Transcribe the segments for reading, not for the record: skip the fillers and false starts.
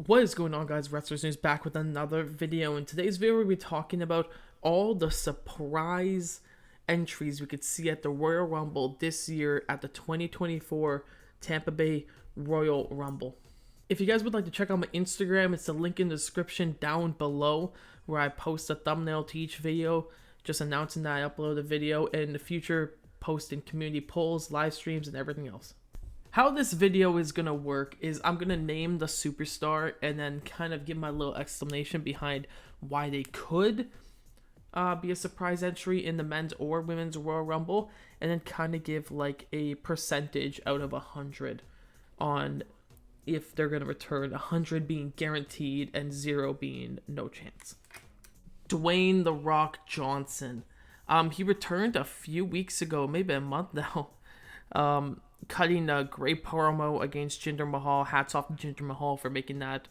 What is going on, guys? Wrestlers News back with another video. In today's video, we'll be talking about all the surprise entries we could see at the Royal Rumble this year at the 2024 Tampa Bay Royal Rumble. If you guys would like to check out my Instagram, it's the link in the description down below where I post a thumbnail to each video, just announcing that I upload a video, and in the future posting community polls, live streams, and everything else. How this video is going to work is I'm going to name the superstar and then kind of give my little explanation behind why they could be a surprise entry in the men's or women's Royal Rumble, and then kind of give like a percentage out of 100 on if they're going to return, 100 being guaranteed and 0 being no chance. Dwayne "The Rock" Johnson. He returned a few weeks ago, maybe a month now. Cutting a great promo against Jinder Mahal. Hats off to Jinder Mahal for making that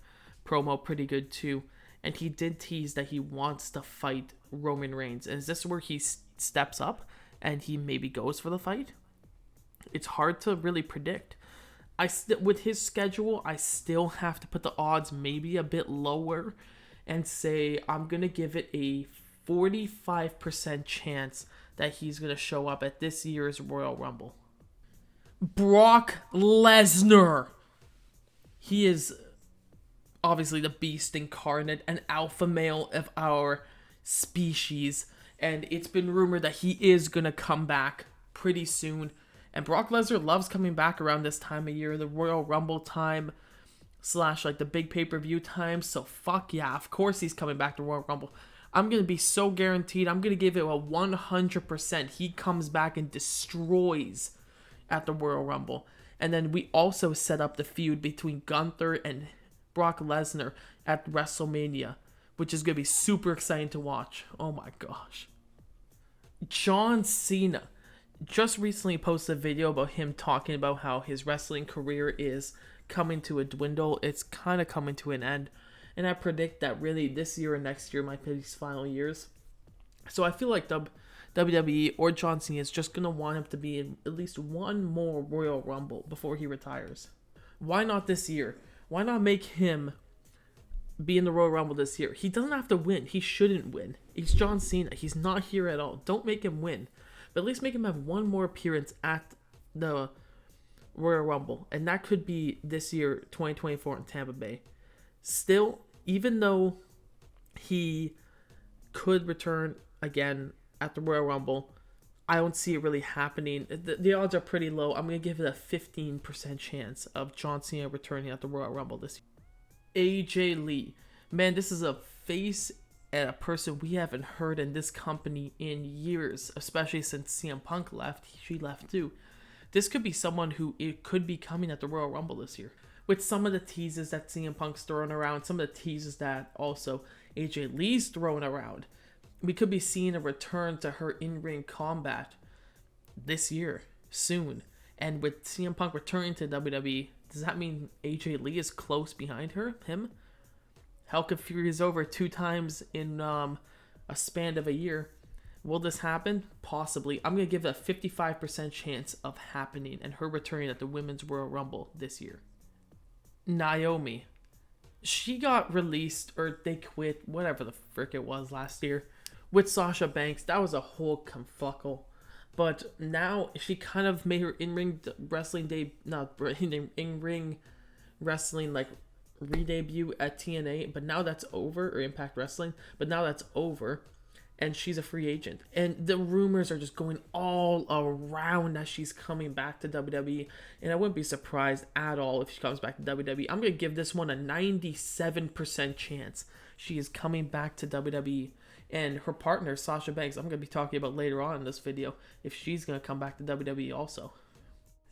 promo pretty good too. And he did tease that he wants to fight Roman Reigns. And is this where he steps up and he maybe goes for the fight? It's hard to really predict. With his schedule, I still have to put the odds maybe a bit lower and say I'm going to give it a 45% chance that he's going to show up at this year's Royal Rumble. Brock Lesnar. He is obviously the beast incarnate, an alpha male of our species, and it's been rumored that he is going to come back pretty soon. And Brock Lesnar loves coming back around this time of year, the Royal Rumble time / like the big pay-per-view time. So fuck yeah, of course he's coming back to Royal Rumble. I'm going to be so guaranteed. I'm going to give it a 100%. He comes back and destroys at the Royal Rumble. And then we also set up the feud between Gunther and Brock Lesnar at WrestleMania, which is going to be super exciting to watch. Oh my gosh. John Cena just recently posted a video about him talking about how his wrestling career is coming to a dwindle. It's kind of coming to an end. And I predict that really this year and next year might be his final years. So I feel like WWE or John Cena is just going to want him to be in at least one more Royal Rumble before he retires. Why not this year? Why not make him be in the Royal Rumble this year? He doesn't have to win. He shouldn't win. He's John Cena. He's not here at all. Don't make him win. But at least make him have one more appearance at the Royal Rumble. And that could be this year, 2024 in Tampa Bay. Still, even though he could return again at the Royal Rumble, I don't see it really happening. The odds are pretty low. I'm going to give it a 15% chance of John Cena returning at the Royal Rumble this year. AJ Lee. Man, this is a face and a person we haven't heard in this company in years, especially since CM Punk left. She left too. This could be someone who it could be coming at the Royal Rumble this year. With some of the teases that CM Punk's throwing around, some of the teases that also AJ Lee's throwing around, we could be seeing a return to her in-ring combat this year, soon. And with CM Punk returning to WWE, does that mean AJ Lee is close behind him? Hell could Fury is over 2 times in a span of a year. Will this happen? Possibly. I'm going to give it a 55% chance of happening and her returning at the Women's Royal Rumble this year. Naomi. She got released, or they quit, whatever the frick it was last year, with Sasha Banks. That was a whole confuckle. But now she kind of made her in-ring wrestling in-ring wrestling like re-debut at TNA, but now that's over, or Impact Wrestling, but now that's over, and she's a free agent. And the rumors are just going all around that she's coming back to WWE, and I wouldn't be surprised at all if she comes back to WWE. I'm going to give this one a 97% chance she is coming back to WWE. And her partner, Sasha Banks, I'm going to be talking about later on in this video, if she's going to come back to WWE also.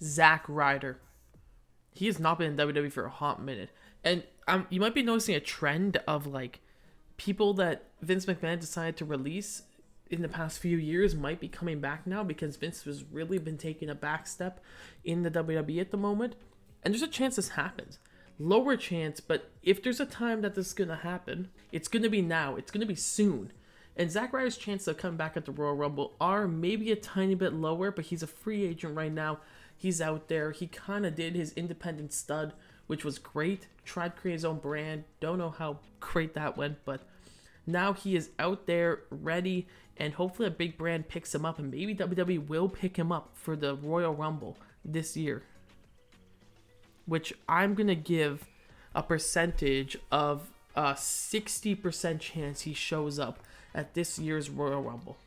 Zack Ryder. He has not been in WWE for a hot minute. And you might be noticing a trend of like people that Vince McMahon decided to release in the past few years might be coming back now, because Vince has really been taking a back step in the WWE at the moment. And there's a chance this happens. Lower chance, but if there's a time that this is going to happen, it's going to be now. It's going to be soon. And Zack Ryder's chances of coming back at the Royal Rumble are maybe a tiny bit lower, but he's a free agent right now. He's out there. He kind of did his independent stud, which was great. tried to create his own brand. Don't know how great that went, but now he is out there ready, and hopefully a big brand picks him up, and maybe WWE will pick him up for the Royal Rumble this year, which I'm going to give a percentage of a 60% chance he shows up at this year's Royal Rumble.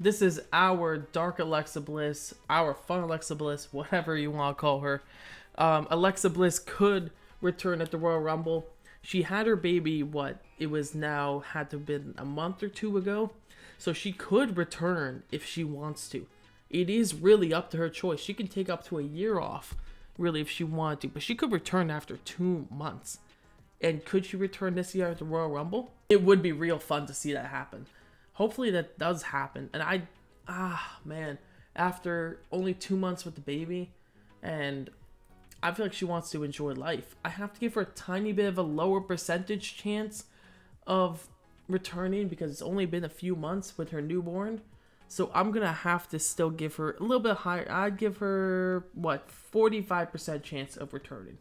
This is our Dark Alexa Bliss, our Fun Alexa Bliss, whatever you want to call her. Alexa Bliss could return at the Royal Rumble. She had her baby, it was now, had to have been a month or two ago. So she could return if she wants to. It is really up to her choice. She can take up to a year off, really, if she wanted to. But she could return after 2 months. And could she return this year at the Royal Rumble? It would be real fun to see that happen. Hopefully that does happen. And man, after only 2 months with the baby, and I feel like she wants to enjoy life, I have to give her a tiny bit of a lower percentage chance of returning because it's only been a few months with her newborn. So I'm going to have to still give her a little bit higher. I'd give her, 45% chance of returning.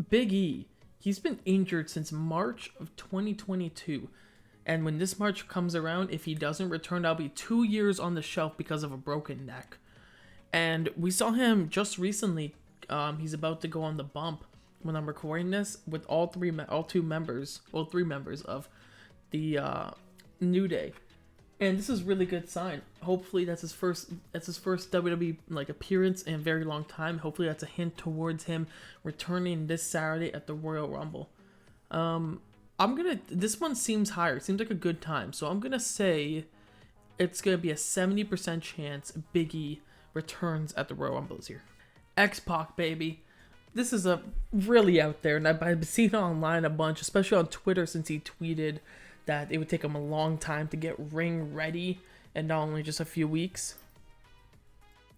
Big E. He's been injured since March of 2022. And when this March comes around, if he doesn't return, that'll be 2 years on the shelf because of a broken neck. And we saw him just recently. He's about to go on the bump when I'm recording this with three members of the New Day. And this is a really good sign. Hopefully that's his first WWE appearance in a very long time. Hopefully that's a hint towards him returning this Saturday at the Royal Rumble. This one seems higher. It seems like a good time. So I'm gonna say it's gonna be a 70% chance Big E returns at the Royal Rumble this year. X-Pac, baby. This is a really out there, and I've seen it online a bunch, especially on Twitter, since he tweeted that it would take him a long time to get ring ready and not only just a few weeks.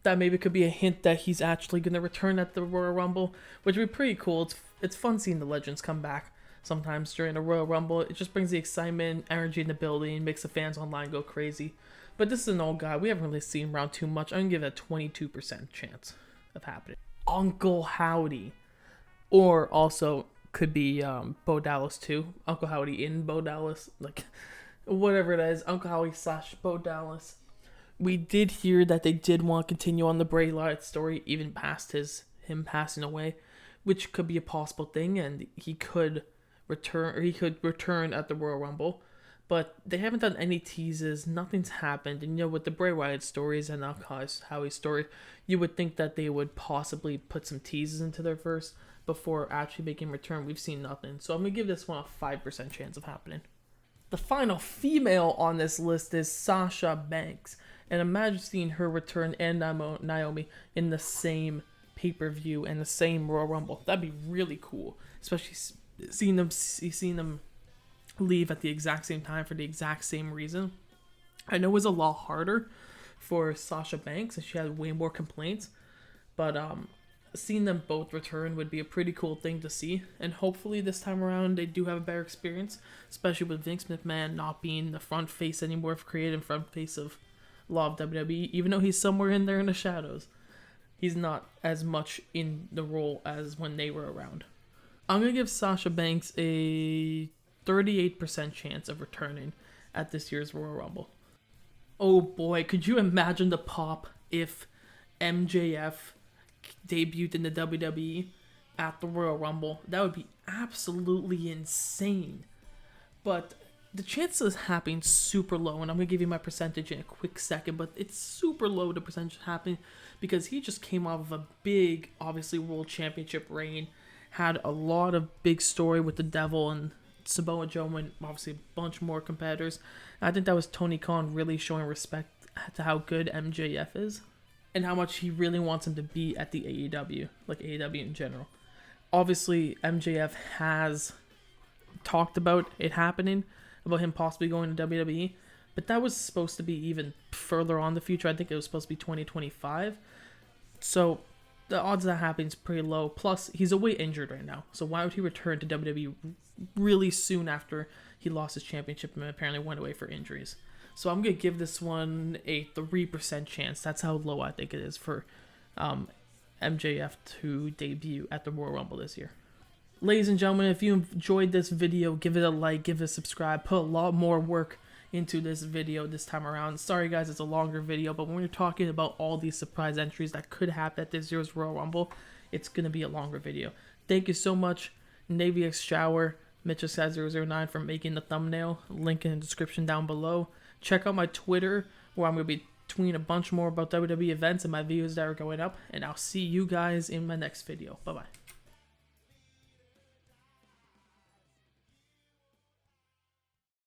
That maybe could be a hint that he's actually going to return at the Royal Rumble, which would be pretty cool. It's fun seeing the legends come back sometimes during the Royal Rumble. It just brings the excitement, energy in the building, makes the fans online go crazy. But this is an old guy. We haven't really seen him around too much. I'm going to give it a 22% chance of happening. Uncle Howdy. Or also could be Bo Dallas too. Uncle Howdy in Bo Dallas. Whatever it is. Uncle Howdy / Bo Dallas. We did hear that they did want to continue on the Bray Wyatt story even past him passing away, which could be a possible thing, and he could return at the Royal Rumble. But they haven't done any teases. Nothing's happened. And with the Bray Wyatt stories and Uncle Howdy's story, you would think that they would possibly put some teases into there first before actually making a return. We've seen nothing. So I'm going to give this one a 5% chance of happening. The final female on this list is Sasha Banks. And imagine seeing her return and Naomi in the same pay-per-view and the same Royal Rumble. That'd be really cool. Especially seeing them leave at the exact same time for the exact same reason. I know it was a lot harder for Sasha Banks and she had way more complaints. But seeing them both return would be a pretty cool thing to see, and hopefully this time around they do have a better experience, especially with Vince McMahon not being the front face anymore, creative front face of a lot of WWE, even though he's somewhere in there in the shadows. He's not as much in the role as when they were around. I'm going to give Sasha Banks a 38% chance of returning at this year's Royal Rumble. Oh boy, could you imagine the pop if MJF debuted in the WWE at the Royal Rumble? That would be absolutely insane. But the chances of this happening super low, and I'm going to give you my percentage in a quick second, but it's super low, the percentage happening, because he just came off of a big, obviously, World Championship reign, had a lot of big story with the Devil and Samoa Joe, and obviously a bunch more competitors. And I think that was Tony Khan really showing respect to how good MJF is, and how much he really wants him to be at the AEW, like AEW in general. Obviously, MJF has talked about it happening, about him possibly going to WWE, but that was supposed to be even further on in the future. I think it was supposed to be 2025. So the odds of that happening is pretty low. Plus, he's away injured right now. So why would he return to WWE really soon after he lost his championship and apparently went away for injuries? So I'm going to give this one a 3% chance. That's how low I think it is for MJF to debut at the Royal Rumble this year. ladies and gentlemen, if you enjoyed this video, give it a like, give it a subscribe, put a lot more work into this video this time around. Sorry guys, it's a longer video, but when we're talking about all these surprise entries that could happen at this year's Royal Rumble, it's going to be a longer video. Thank you so much, Navy X Shower, MitchellSat009 for making the thumbnail. Link in the description down below. Check out my Twitter, where I'm going to be tweeting a bunch more about WWE events and my videos that are going up. And I'll see you guys in my next video. Bye-bye.